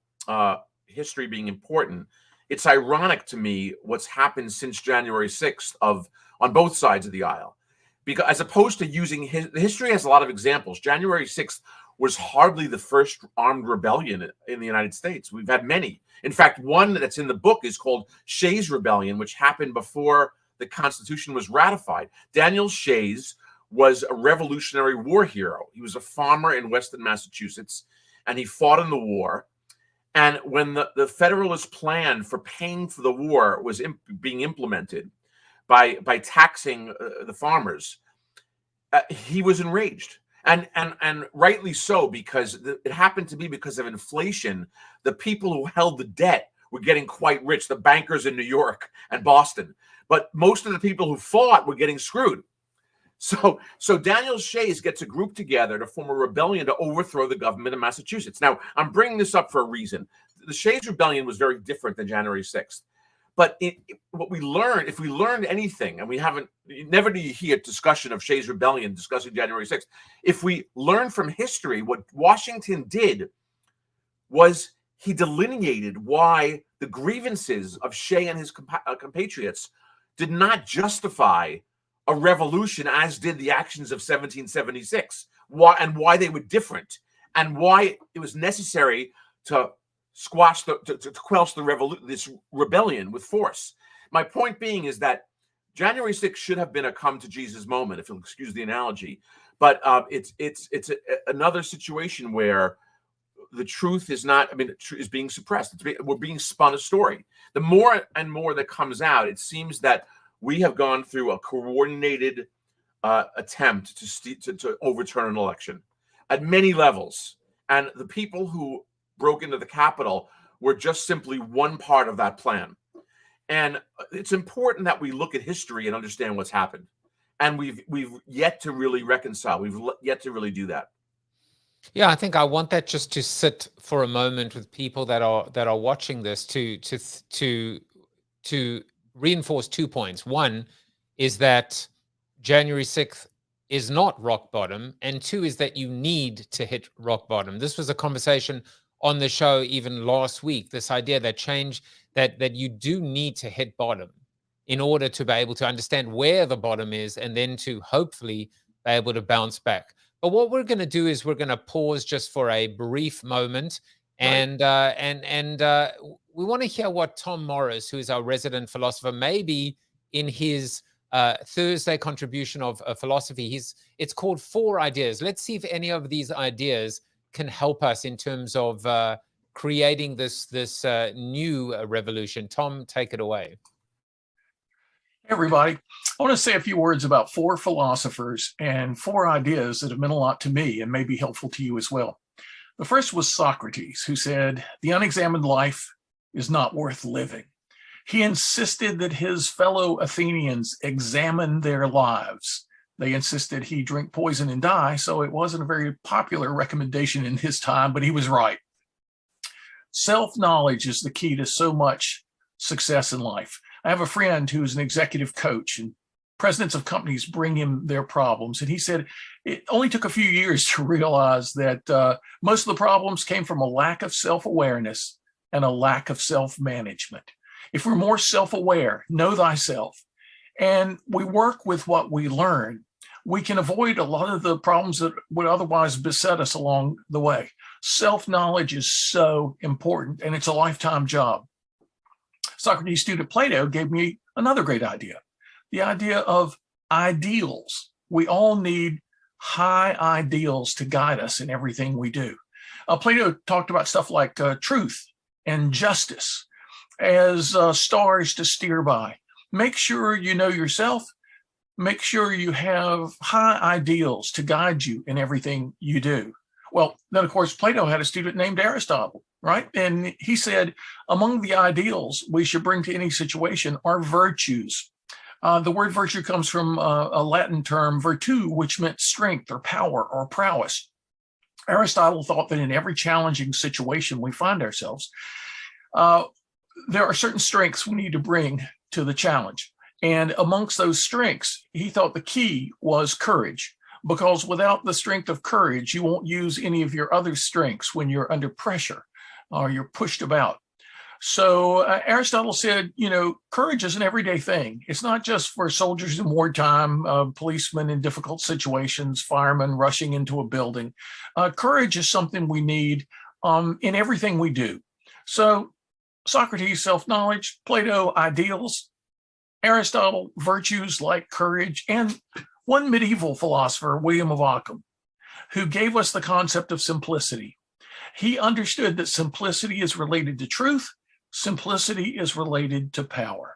history being important, it's ironic to me what's happened since January 6th on both sides of the aisle. Because as opposed to using history has a lot of examples. January 6th was hardly the first armed rebellion in the United States. We've had many. In fact, one that's in the book is called Shays Rebellion, which happened before the Constitution was ratified. Daniel Shays was a Revolutionary War hero. He was a farmer in Western Massachusetts, and he fought in the war. And when the Federalist plan for paying for the war was being implemented by taxing the farmers, he was enraged. And rightly so, because it happened to be because of inflation. The people who held the debt were getting quite rich, the bankers in New York and Boston. But most of the people who fought were getting screwed. So Daniel Shays gets a group together to form a rebellion to overthrow the government of Massachusetts. Now, I'm bringing this up for a reason. The Shays Rebellion was very different than January 6th. But what we learned, if we learned anything, and we haven't, never do you hear discussion of Shays Rebellion discussing January 6th. If we learn from history, what Washington did was he delineated why the grievances of Shay and his compatriots did not justify a revolution as did the actions of 1776, why they were different, and why it was necessary to squash to quench this rebellion with force. My point being is that January 6th should have been a come to Jesus moment, if you'll excuse the analogy. But it's another situation where the truth is not, is being suppressed. We're being spun a story. The more and more that comes out, it seems that we have gone through a coordinated attempt to overturn an election at many levels. And the people who broke into the Capitol were just simply one part of that plan. And it's important that we look at history and understand what's happened. And we've yet to really reconcile. We've yet to really do that. Yeah, I think I want that just to sit for a moment with people that are watching this to reinforce 2 points. One is that January 6th is not rock bottom, and 2 is that you need to hit rock bottom. This was a conversation on the show even last week, this idea that change, that you do need to hit bottom in order to be able to understand where the bottom is and then to hopefully be able to bounce back. But what we're going to do is we're going to pause just for a brief moment, and we want to hear what Tom Morris, who is our resident philosopher, maybe in his Thursday contribution of philosophy, it's called 4 Ideas. Let's see if any of these ideas can help us in terms of creating this new revolution. Tom, take it away. Hey everybody, I want to say a few words about 4 philosophers and 4 ideas that have meant a lot to me and may be helpful to you as well. The first was Socrates, who said, "The unexamined life is not worth living." He insisted that his fellow Athenians examine their lives. They insisted he drink poison and die, so it wasn't a very popular recommendation in his time, but he was right. Self-knowledge is the key to so much success in life. I have a friend who's an executive coach, and presidents of companies bring him their problems. And he said it only took a few years to realize that most of the problems came from a lack of self-awareness and a lack of self-management. If we're more self-aware, know thyself, and we work with what we learn, we can avoid a lot of the problems that would otherwise beset us along the way. Self-knowledge is so important, and it's a lifetime job. Socrates' student Plato gave me another great idea, the idea of ideals. We all need high ideals to guide us in everything we do. Plato talked about stuff like truth and justice as stars to steer by. Make sure you know yourself. Make sure you have high ideals to guide you in everything you do. Well, then, of course, Plato had a student named Aristotle, right? And he said, among the ideals we should bring to any situation are virtues. The word virtue comes from a Latin term, virtu, which meant strength or power or prowess. Aristotle thought that in every challenging situation we find ourselves, there are certain strengths we need to bring to the challenge. And amongst those strengths, he thought the key was courage, because without the strength of courage, you won't use any of your other strengths when you're under pressure or you're pushed about. So Aristotle said, you know, courage is an everyday thing. It's not just for soldiers in wartime, policemen in difficult situations, firemen rushing into a building. Courage is something we need in everything we do. So Socrates, self-knowledge; Plato, ideals; Aristotle, virtues like courage; and one medieval philosopher, William of Ockham, who gave us the concept of simplicity. He understood that simplicity is related to truth. Simplicity is related to power.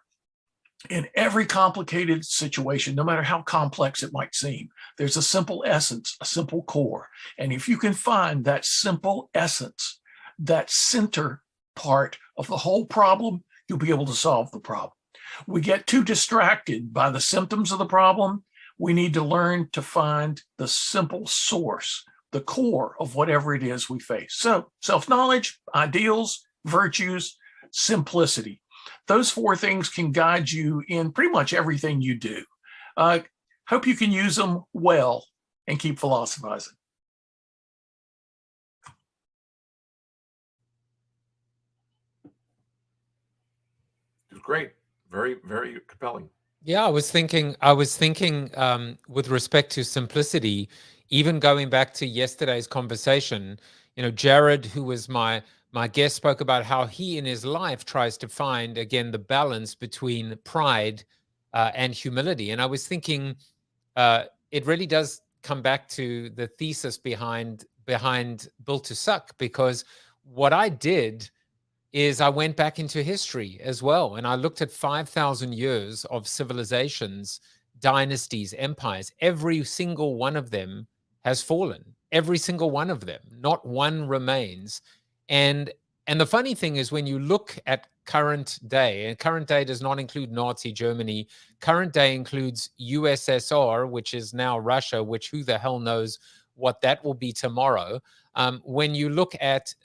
In every complicated situation, no matter how complex it might seem, there's a simple essence, a simple core. And if you can find that simple essence, that center part of the whole problem, you'll be able to solve the problem. We get too distracted by the symptoms of the problem. We need to learn to find the simple source, the core of whatever it is we face. So self-knowledge, ideals, virtues, simplicity. Those 4 things can guide you in pretty much everything you do. Hope you can use them well and keep philosophizing. It was great. Very, very compelling. Yeah, I was thinking with respect to simplicity, even going back to yesterday's conversation, you know, Jared, who was my guest, spoke about how he in his life tries to find, again, the balance between pride and humility. And I was thinking it really does come back to the thesis behind Built to Suck, because what I did is I went back into history as well, and I looked at 5,000 years of civilizations, dynasties, empires. Every single one of them has fallen. Every single one of them. Not one remains. And the funny thing is, when you look at current day, and current day does not include Nazi Germany, current day includes USSR, which is now Russia, which who the hell knows what that will be tomorrow. When you look at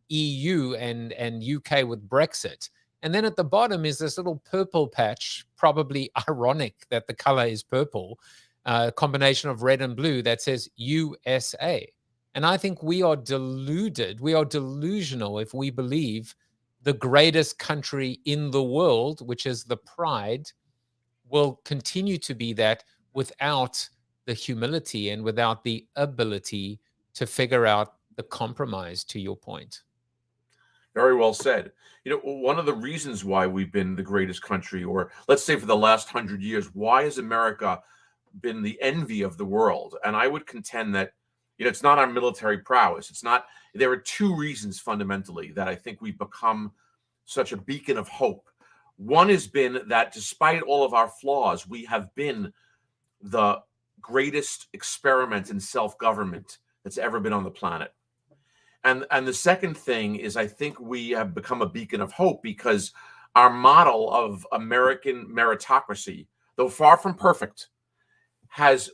EU and UK with Brexit. And then at the bottom is this little purple patch, probably ironic that the color is purple. a combination of red and blue that says USA. And I think we are deluded, we are delusional if we believe the greatest country in the world, which is the pride, will continue to be that without the humility and without the ability to figure out the compromise, to your point. Very well said. You know, one of the reasons why we've been the greatest country, or let's say for the last 100 years, why has America been the envy of the world? And I would contend that, you know, it's not our military prowess. It's not. There are two reasons fundamentally that I think we've become such a beacon of hope. One has been that despite all of our flaws, we have been the greatest experiment in self-government that's ever been on the planet. And the second thing is, I think we have become a beacon of hope because our model of American meritocracy, though far from perfect, has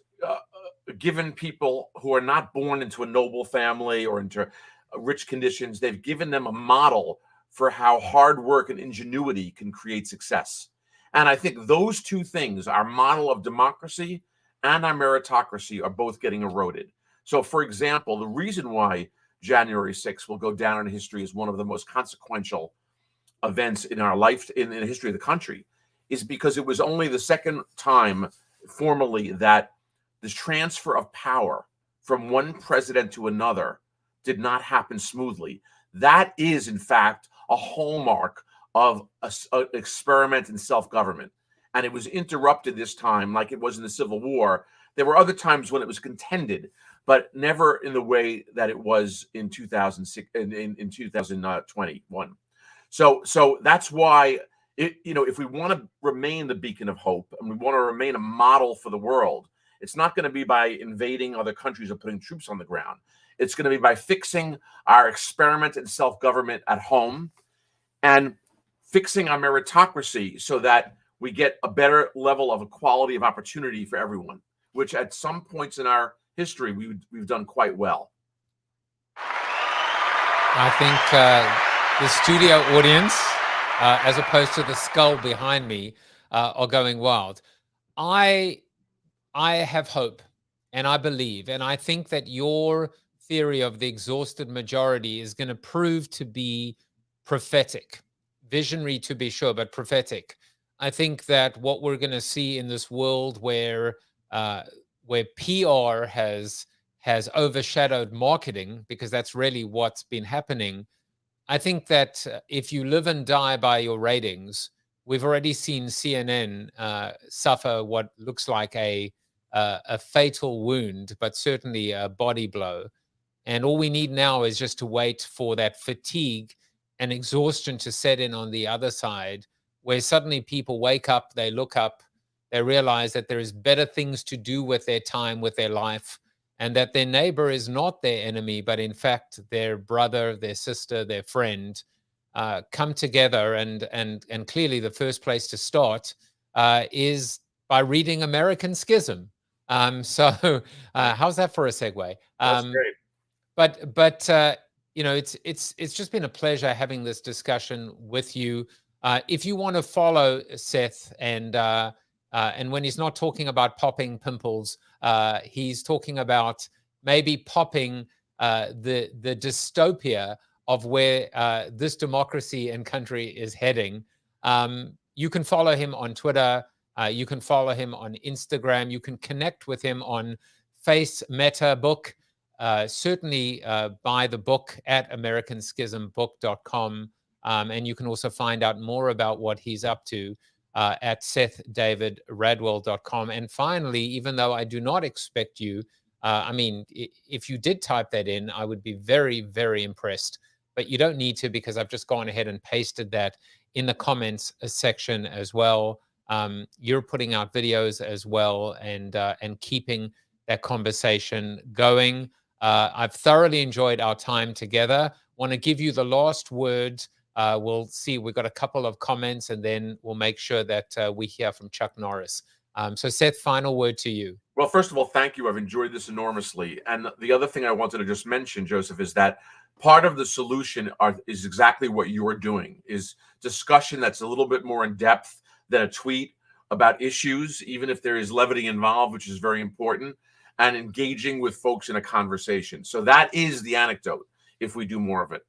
given people who are not born into a noble family or into rich conditions, they've given them a model for how hard work and ingenuity can create success. And I think those two things, our model of democracy and our meritocracy, are both getting eroded. So, for example, the reason why January 6th will go down in history as one of the most consequential events in our life, in the history of the country, is because it was only the second time formally that this transfer of power from one president to another did not happen smoothly. That is, in fact, a hallmark of an experiment in self-government. And it was interrupted this time like it was in the Civil War. There were other times when it was contended, but never in the way that it was in 2006 in 2021. So that's why if we want to remain the beacon of hope and we want to remain a model for the world, it's not going to be by invading other countries or putting troops on the ground. It's going to be by fixing our experiment in self-government at home and fixing our meritocracy so that we get a better level of equality of opportunity for everyone, which at some points in our history we've done quite well. I think the studio audience, as opposed to the skull behind me, are going wild. I have hope, and I believe, and I think that your theory of the exhausted majority is going to prove to be prophetic, visionary to be sure, but prophetic. I think that what we're going to see in this world where PR has overshadowed marketing, because that's really what's been happening. I think that if you live and die by your ratings, we've already seen CNN suffer what looks like a fatal wound, but certainly a body blow. And all we need now is just to wait for that fatigue and exhaustion to set in on the other side, where suddenly people wake up, they look up, they realize that there is better things to do with their time, with their life, and that their neighbor is not their enemy, but in fact their brother, their sister, their friend. Come together, and clearly the first place to start is by reading American Schism. So how's that for a segue? That's great. But it's just been a pleasure having this discussion with you. If you want to follow Seth, and when he's not talking about popping pimples, he's talking about maybe popping the dystopia of where this democracy and country is heading. You can follow him on Twitter. You can follow him on Instagram. You can connect with him on Face Meta Book. Certainly buy the book at AmericanSchismBook.com. And you can also find out more about what he's up to at SethDavidRadwell.com. And finally, even though I do not expect you, if you did type that in, I would be very, very impressed. But you don't need to, because I've just gone ahead and pasted that in the comments section as well. You're putting out videos as well, and keeping that conversation going. I've thoroughly enjoyed our time together. Want to give you the last word. We'll see. We've got a couple of comments, and then we'll make sure that we hear from Chuck Norris. So Seth, final word to you. Well, first of all, thank you. I've enjoyed this enormously. And the other thing I wanted to just mention, Joseph, is that part of the solution is exactly what you're doing, is discussion that's a little bit more in depth than a tweet, about issues, even if there is levity involved, which is very important, and engaging with folks in a conversation. So that is the anecdote, if we do more of it.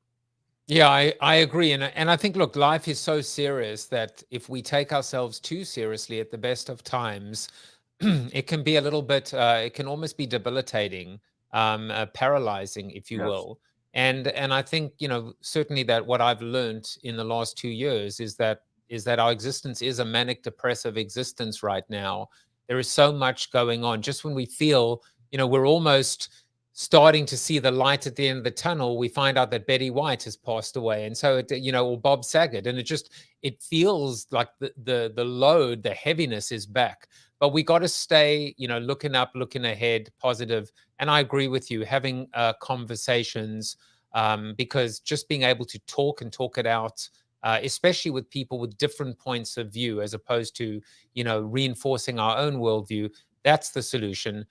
Yeah, I agree. And I think, look, life is so serious that if we take ourselves too seriously at the best of times, it can be a little bit, it can almost be debilitating, paralyzing, if you will. And I think, you know, certainly that what I've learned in the last 2 years is that our existence is a manic depressive existence right now. There is so much going on. Just when we feel, you know, we're almost starting to see the light at the end of the tunnel, we find out that Betty White has passed away. And so, you know, or Bob Saget, and it feels like the load, the heaviness is back. But we got to stay, you know, looking up, looking ahead, positive. And I agree with you, having conversations, because just being able to talk and talk it out, especially with people with different points of view, as opposed to, you know, reinforcing our own worldview, that's the solution.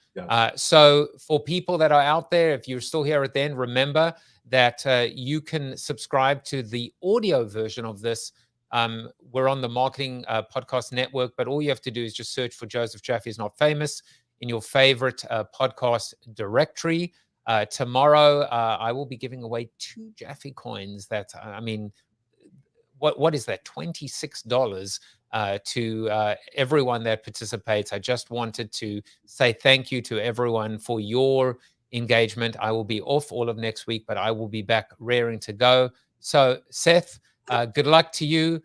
So for people that are out there, if you're still here at the end, remember that you can subscribe to the audio version of this. We're on the Marketing Podcast Network, but all you have to do is just search for Joseph Jaffe is Not Famous in your favorite podcast directory. Tomorrow, I will be giving away 2 Jaffe coins. That, I mean, what is that? $26 to everyone that participates. I just wanted to say thank you to everyone for your engagement. I will be off all of next week, but I will be back raring to go. So, Seth, good luck to you.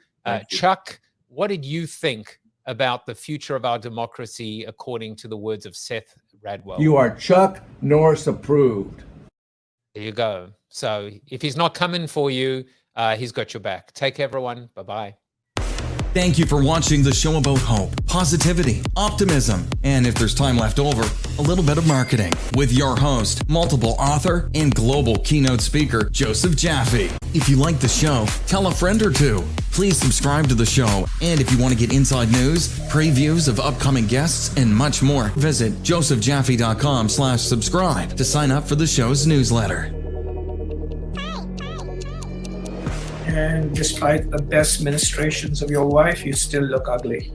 Chuck, what did you think about the future of our democracy according to the words of Seth Radwell? You are Chuck Norris approved. There you go. So if he's not coming for you, he's got your back. Take care, everyone. Bye-bye. Thank you for watching the show about hope, positivity, optimism, and if there's time left over, a little bit of marketing with your host, multiple author, and global keynote speaker, Joseph Jaffe. If you like the show, tell a friend or two. Please subscribe to the show. And if you want to get inside news, previews of upcoming guests, and much more, visit josephjaffe.com/subscribe to sign up for the show's newsletter. And despite the best ministrations of your wife, you still look ugly.